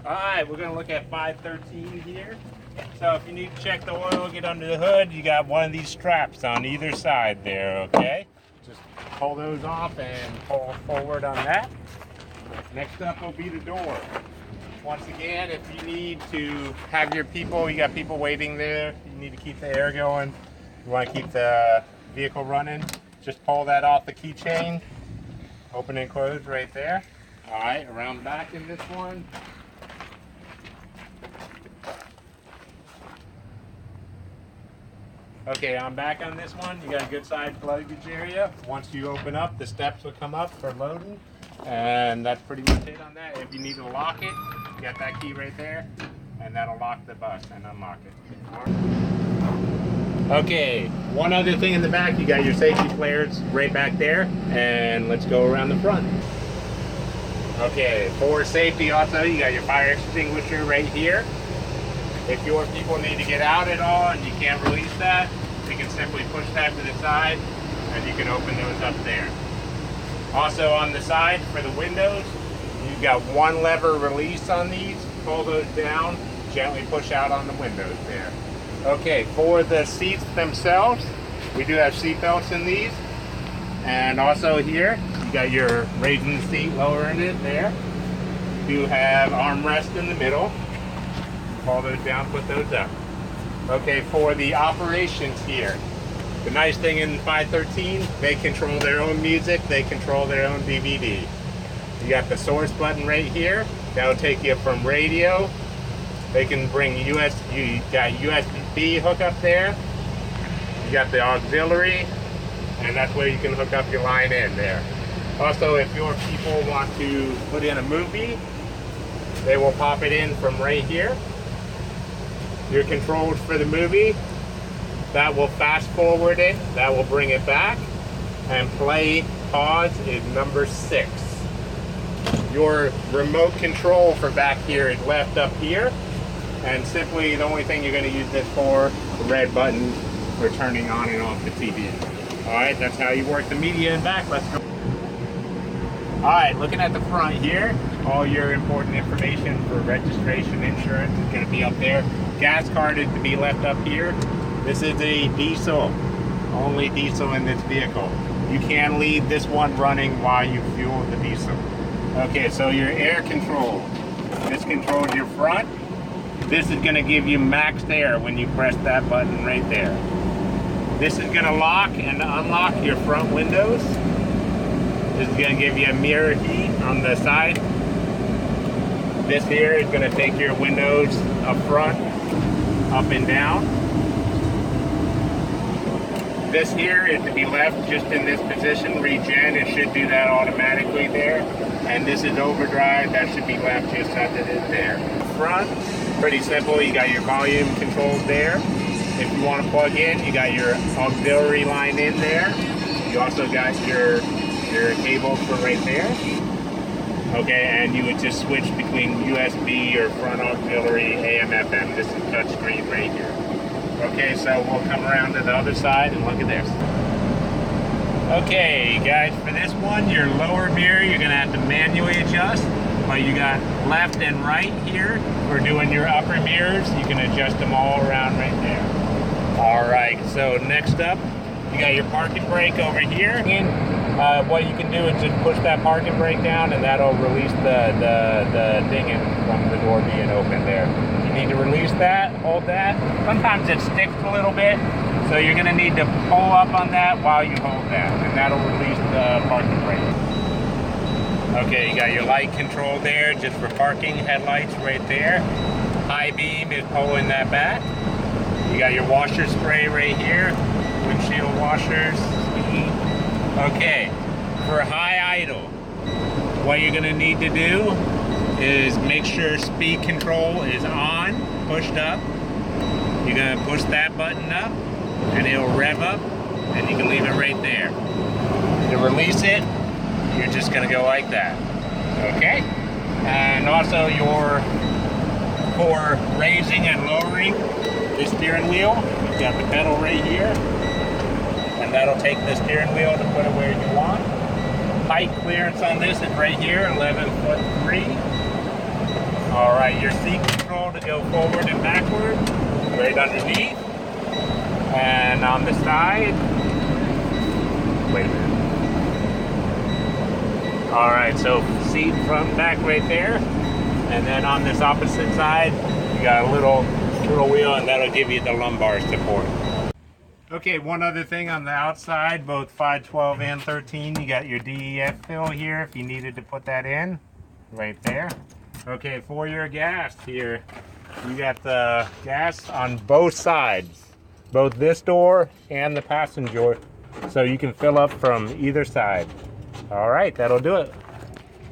Alright, we're going to look at 513 here. So if you need to check the oil, get under the hood, you got one of these straps on either side there, okay? Just pull those off and pull forward on that. Next up will be the door. Once again, if you need to have your people, you got people waiting there, you need to keep the air going, you want to keep the vehicle running, just pull that off the keychain, open and close right there. Alright, around back in this one. Okay, I'm back on this one. You got a good sized luggage area. Once you open up, the steps will come up for loading. And that's pretty much it on that. If you need to lock it, you got that key right there. And that'll lock the bus and unlock it. Okay, one other thing in the back, you got your safety flares right back there. And let's go around the front. Okay, for safety also, you got your fire extinguisher right here. If your people need to get out at all and you can't release that, you can simply push that to the side and you can open those up there. Also on the side for the windows, you've got one lever release on these. Pull those down, gently push out on the windows there. Okay, for the seats themselves, we do have seat belts in these. And also here, you got your raising the seat, lowering it there. You have armrest in the middle. Pull those down, put those up. Okay, for the operations here, the nice thing in 513, they control their own music, they control their own DVD. You got the source button right here. That'll take you from radio. They can bring you got USB hookup there. You got the auxiliary, and that's where you can hook up your line in there. Also, if your people want to put in a movie, they will pop it in from right here. Your controls for the movie, that will fast forward it, that will bring it back, and play pause is number 6. Your remote control for back here is left up here, and simply the only thing you're going to use this for, the red button for turning on and off the TV. Alright, that's how you work the media in back. Let's go. Alright, looking at the front here, all your important information for registration, insurance is going to be up there. Gas card is to be left up here. This is a diesel, only diesel in this vehicle. You can leave this one running while you fuel the diesel. Okay, so your air control. This controls your front. This is going to give you max air when you press that button right there. This is going to lock and unlock your front windows. This is going to give you a mirror heat on the side. This here is going to take your windows up front, up and down. This here is to be left just in this position. Regen, it should do that automatically there. And this is overdrive, that should be left just as it is there. Front, pretty simple. You got your volume controls there. If you want to plug in, you got your auxiliary line in there. You also got your cable for right there. Okay, and you would just switch between USB or front auxiliary, AM, FM. This is touchscreen right here. Okay, so we'll come around to the other side and look at this. Okay, guys, for this one, your lower mirror, you're going to have to manually adjust. But you got left and right here. For doing your upper mirrors, you can adjust them all around right there. All right, so next up, you got your parking brake over here. What you can do is just push that parking brake down and that'll release the dinging from the door being open there. You need to release that, hold that. Sometimes it sticks a little bit, so you're going to need to pull up on that while you hold that, and that'll release the parking brake. Okay, you got your light control there just for parking, headlights right there. High beam is pulling that back. You got your washer spray right here, windshield washers. Okay, for high idle, what you're going to need to do is make sure speed control is on, pushed up. You're going to push that button up and it'll rev up and you can leave it right there. To release it, you're just going to go like that. Okay? And also for raising and lowering the steering wheel, you've got the pedal right here. And that'll take the steering wheel to put it where you want. Height clearance on this is right here, 11'3". All right. got your seat control to go forward and backward, right underneath. And on the side, wait a minute. All right, so seat front and back right there. And then on this opposite side, you got a little wheel, and that'll give you the lumbar support. Okay, one other thing on the outside, both 512 and 13, you got your DEF fill here if you needed to put that in, right there. Okay, for your gas here, you got the gas on both sides, both this door and the passenger, so you can fill up from either side. All right, that'll do it.